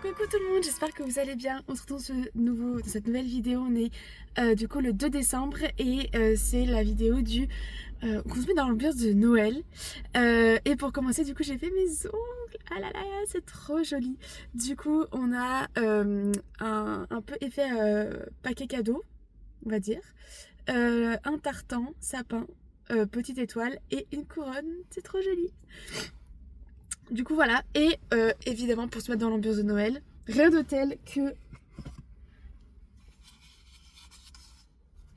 Coucou tout le monde, j'espère que vous allez bien. On se retrouve dans cette nouvelle vidéo. On est du coup le 2 décembre et c'est la vidéo qu'on se met dans l'ambiance de Noël. Et pour commencer, du coup, j'ai fait mes ongles. Ah là là, c'est trop joli. Du coup, on a un peu effet paquet cadeau, on va dire. Un tartan, sapin, petite étoile et une couronne. C'est trop joli. Du coup voilà, et évidemment pour se mettre dans l'ambiance de Noël, rien de tel que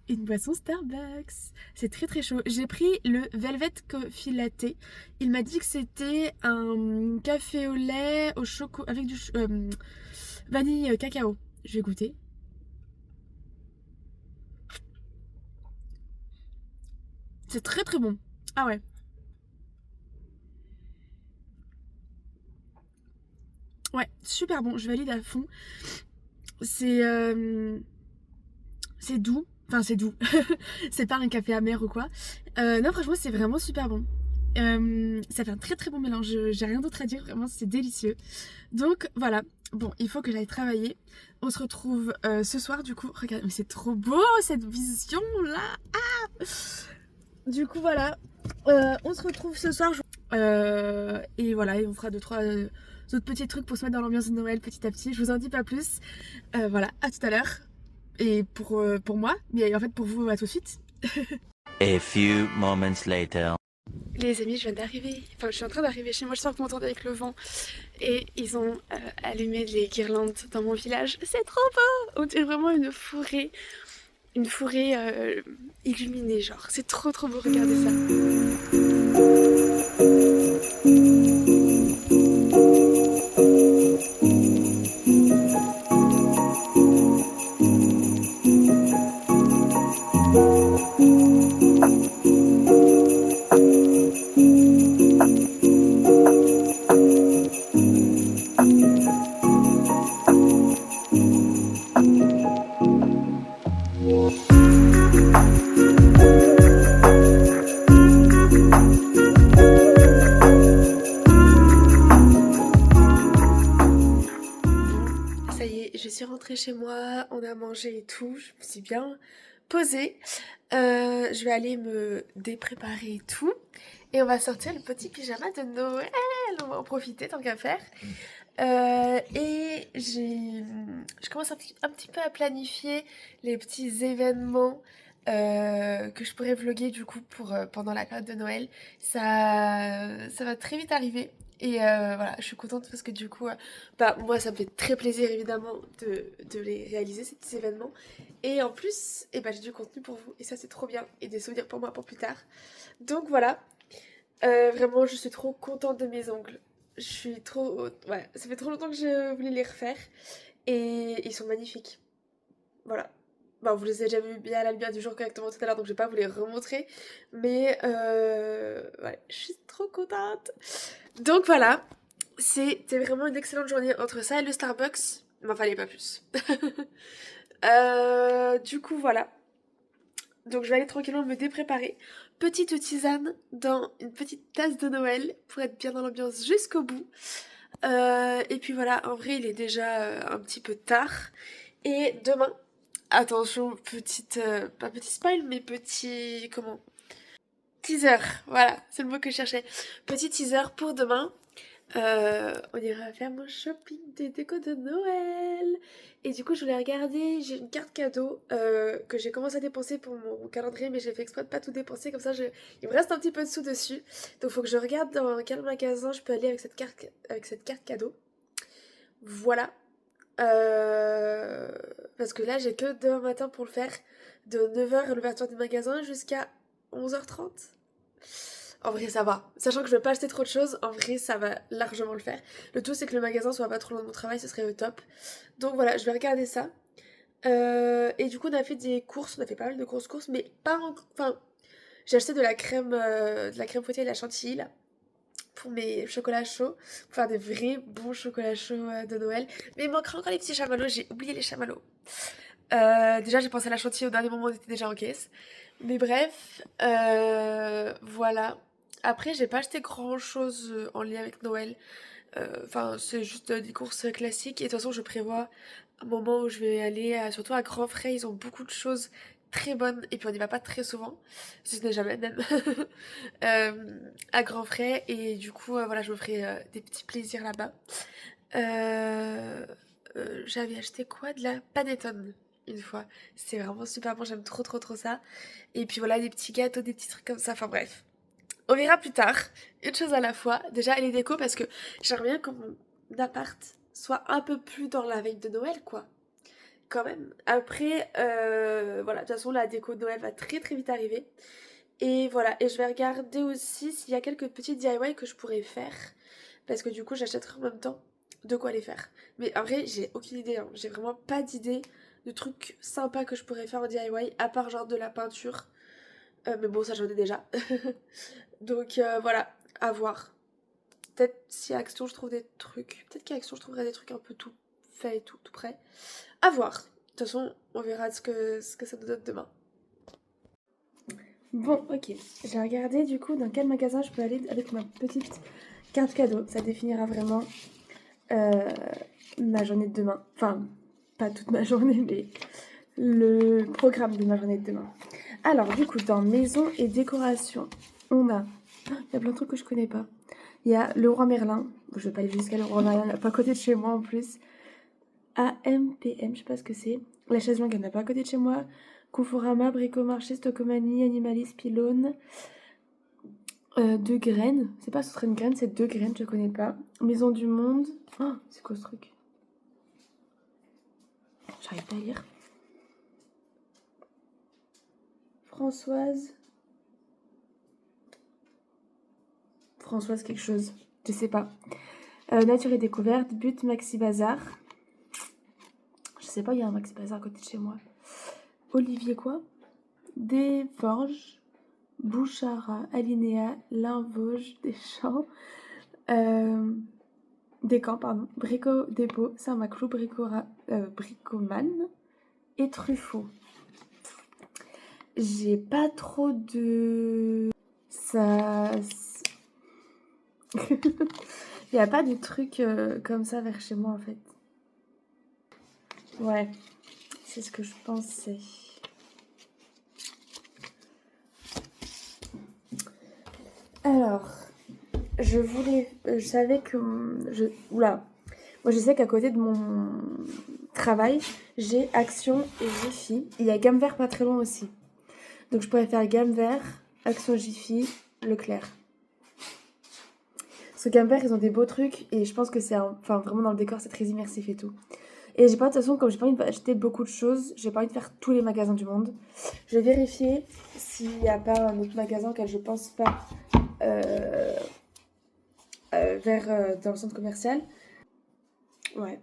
une boisson Starbucks. C'est très très chaud. J'ai pris le Velvet Coffee Latte. Il m'a dit que c'était un café au lait au chocolat avec du vanille cacao. Je vais goûter. C'est très très bon. Ah ouais. Ouais, super bon. Je valide à fond. C'est c'est doux. Enfin, c'est doux. C'est pas un café amer ou quoi. Non, franchement, c'est vraiment super bon. Ça fait un très très bon mélange. J'ai rien d'autre à dire. Vraiment, c'est délicieux. Donc, voilà. Bon, il faut que j'aille travailler. On se retrouve ce soir, du coup. Regarde, mais c'est trop beau cette vision là. Du coup, voilà. On se retrouve ce soir. Et voilà, et on fera deux, trois autres petits trucs pour se mettre dans l'ambiance de Noël petit à petit. Je vous en dis pas plus. Voilà, à tout à l'heure. Et pour moi, mais en fait pour vous, à tout de suite. A few moments later. Les amis, je viens d'arriver. Enfin, je suis en train d'arriver chez moi. Je sors pour m'entendre avec le vent. Et ils ont allumé les guirlandes dans mon village. C'est trop beau! On dirait vraiment une forêt. Une forêt illuminée, genre. C'est trop trop beau, regardez ça. Ça y est, je suis rentrée chez moi, on a mangé et tout, je me suis bien posée. Je vais aller me dépréparer et tout. Et on va sortir le petit pyjama de Noël, on va en profiter tant qu'à faire. Et je commence un petit peu à planifier les petits événements que je pourrais vlogger du coup pour pendant la période de Noël. Ça va très vite arriver. Et voilà, je suis contente parce que du coup, bah, moi ça me fait très plaisir évidemment de les réaliser ces petits événements. Et en plus, eh ben, j'ai du contenu pour vous et ça c'est trop bien. Et des souvenirs pour moi pour plus tard. Donc voilà, vraiment je suis trop contente de mes ongles. Je suis trop... Ouais, ça fait trop longtemps que je voulais les refaire. Et ils sont magnifiques. Voilà. Bon, vous les avez déjà vus bien à la lumière du jour correctement tout à l'heure, donc je vais pas vous les remontrer. Mais ouais, je suis trop contente. Donc voilà, c'était vraiment une excellente journée entre ça et le Starbucks. Il m'en fallait pas plus. Du coup, voilà. Donc je vais aller tranquillement me dépréparer. Petite tisane dans une petite tasse de Noël pour être bien dans l'ambiance jusqu'au bout. Et puis voilà, en vrai il est déjà un petit peu tard. Et demain, attention, petite, pas petit spoil, mais petit, comment? Teaser, voilà, c'est le mot que je cherchais. Petit teaser pour demain. On ira faire mon shopping des décos de Noël. Et du coup, je voulais regarder. J'ai une carte cadeau que j'ai commencé à dépenser pour mon calendrier, mais j'ai fait exprès de pas tout dépenser. Comme ça, il me reste un petit peu de sous dessus. Donc, il faut que je regarde dans quel magasin je peux aller avec cette carte cadeau. Voilà. Parce que là, j'ai que demain matin pour le faire. De 9h à l'ouverture du magasin jusqu'à 11h30. En vrai, ça va. Sachant que je vais pas acheter trop de choses, en vrai, ça va largement le faire. Le tout, c'est que le magasin soit pas trop loin de mon travail, ce serait au top. Donc voilà, je vais regarder ça. Et du coup, on a fait des courses, on a fait pas mal de courses, mais pas en... Enfin, j'ai acheté de la crème fouettée et de la chantilly, là, pour mes chocolats chauds, pour faire des vrais bons chocolats chauds de Noël. Mais il manquera encore les petits chamallows, j'ai oublié les chamallows. Déjà, j'ai pensé à la chantilly au dernier moment, on était déjà en caisse. Mais bref, voilà. Après, j'ai pas acheté grand chose en lien avec Noël. Enfin, c'est juste des courses classiques. Et de toute façon, je prévois un moment où je vais aller, surtout à Grand Frais, ils ont beaucoup de choses très bonnes. Et puis on n'y va pas très souvent, si ce n'est jamais même, à Grand Frais. Et du coup, voilà, je me ferai des petits plaisirs là-bas. Euh, J'avais acheté quoi? De la panettone une fois. C'est vraiment super bon, j'aime trop trop trop ça. Et puis voilà, des petits gâteaux, des petits trucs comme ça. Enfin bref. On verra plus tard. Une chose à la fois. Déjà, les décos, parce que j'aimerais bien que mon appart soit un peu plus dans la veille de Noël, quoi. Quand même. Après, voilà, de toute façon, la déco de Noël va très très vite arriver. Et voilà, et je vais regarder aussi s'il y a quelques petits DIY que je pourrais faire. Parce que du coup, j'achèterai en même temps de quoi les faire. Mais en vrai, j'ai aucune idée, hein. J'ai vraiment pas d'idée de trucs sympas que je pourrais faire en DIY, à part genre de la peinture. Mais bon, ça j'en ai déjà. Donc voilà, à voir. Peut-être si à Action je trouve des trucs. Peut-être qu'à Action je trouverai des trucs un peu tout fait et tout, tout prêt. À voir. De toute façon, on verra ce que ça nous donne demain. Bon, ok. J'ai regardé du coup dans quel magasin je peux aller avec ma petite carte cadeau. Ça définira vraiment euh, ma journée de demain. Enfin, pas toute ma journée, mais le programme de ma journée de demain. Alors, du coup, dans maison et décoration, on a... Il y a plein de trucs que je connais pas. Il y a le Roi Merlin. Je vais pas aller jusqu'à le Roi Merlin, pas à côté de chez moi en plus. AMPM, je sais pas ce que c'est. La chaise longue, elle n'a pas à côté de chez moi. Conforama, Bricomarché, Stocomanie, Animalis, Pylône. Deux graines. C'est pas ce serait une graine, c'est deux graines, je connais pas. Maison du Monde. Oh, c'est quoi ce truc? J'arrive pas à lire. Françoise quelque chose. Je sais pas. Nature et découverte. But Maxi Bazar. Je sais pas, il y a un Maxi Bazar à côté de chez moi. Olivier quoi? Des Forges. Bouchara. Alinéa. Linvauge. Des Champs. Des Camps, pardon. Brico Dépôt. Saint-Maclou. Bricoman. Et Truffaut. J'ai pas trop de... Ça... Il n'y a pas de trucs comme ça vers chez moi en fait. Ouais, c'est ce que je pensais. Alors, je savais que... Oula. Moi je sais qu'à côté de mon travail, j'ai Action et Jiffy. Il y a Gamme Vert pas très loin aussi. Donc je pourrais faire Gamme Vert, Action Jiffy, Leclerc. Parce que Gamme Vert, ils ont des beaux trucs et je pense que c'est enfin vraiment dans le décor, c'est très immersif et tout. Et j'ai pas, de toute façon, comme j'ai pas envie d'acheter beaucoup de choses, j'ai pas envie de faire tous les magasins du monde. Je vais vérifier s'il n'y a pas un autre magasin auquel je pense pas dans le centre commercial. Ouais,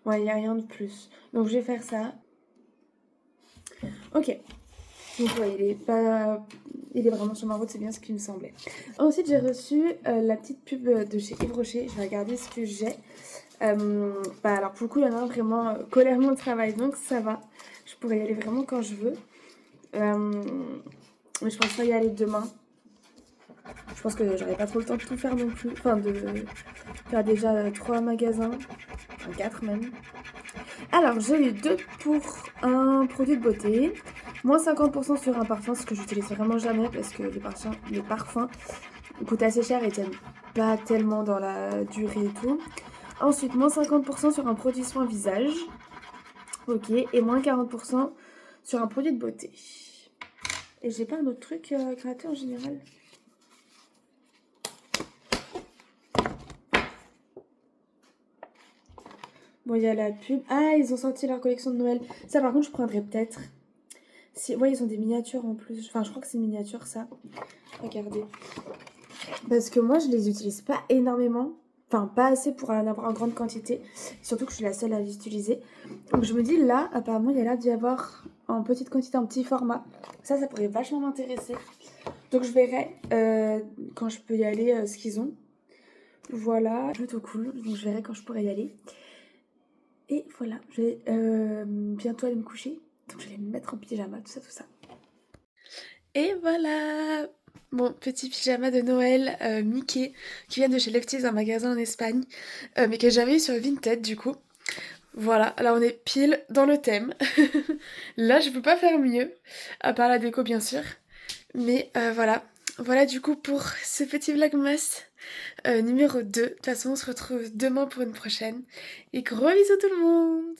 ouais, il n'y a rien de plus. Donc je vais faire ça. Ok. Donc ouais, il est vraiment sur ma route, c'est bien ce qui me semblait. Ensuite, j'ai reçu la petite pub de chez Yves Rocher. Je vais regarder ce que j'ai. Alors pour le coup, il y en a un vraiment collé à mon travail, donc ça va. Je pourrais y aller vraiment quand je veux. Mais je pense pas y aller demain. Je pense que j'aurai pas trop le temps de tout faire non plus. Enfin, de faire déjà 3 magasins. Enfin, 4 même. Alors, j'ai eu 2 pour un produit de beauté. Moins 50% sur un parfum, ce que j'utilise vraiment jamais parce que les parfums coûtent assez cher et tiennent pas tellement dans la durée et tout. Ensuite, moins 50% sur un produit soin visage. Ok, et moins 40% sur un produit de beauté. Et j'ai pas un autre truc gratuit en général. Bon, il y a la pub. Ah, ils ont sorti leur collection de Noël. Ça, par contre, je prendrais peut-être. Si... Ouais, ils ont des miniatures en plus. Enfin, je crois que c'est miniature, ça. Regardez. Parce que moi, je les utilise pas énormément. Enfin, pas assez pour en avoir en grande quantité. Surtout que je suis la seule à les utiliser. Donc, je me dis, là, apparemment, il y a l'air d'y avoir en petite quantité, en petit format. Ça pourrait vachement m'intéresser. Donc, je verrai quand je peux y aller ce qu'ils ont. Voilà, plutôt cool. Donc, je verrai quand je pourrai y aller. Et voilà, je vais bientôt aller me coucher. Donc je vais me mettre en pyjama, tout ça, tout ça. Et voilà, mon petit pyjama de Noël Mickey qui vient de chez Lefties, un magasin en Espagne, mais que j'avais eu sur Vinted du coup. Voilà, là on est pile dans le thème. Là je peux pas faire mieux, à part la déco bien sûr. Mais voilà, voilà du coup pour ce petit vlogmas numéro 2. De toute façon on se retrouve demain pour une prochaine. Et gros bisous tout le monde!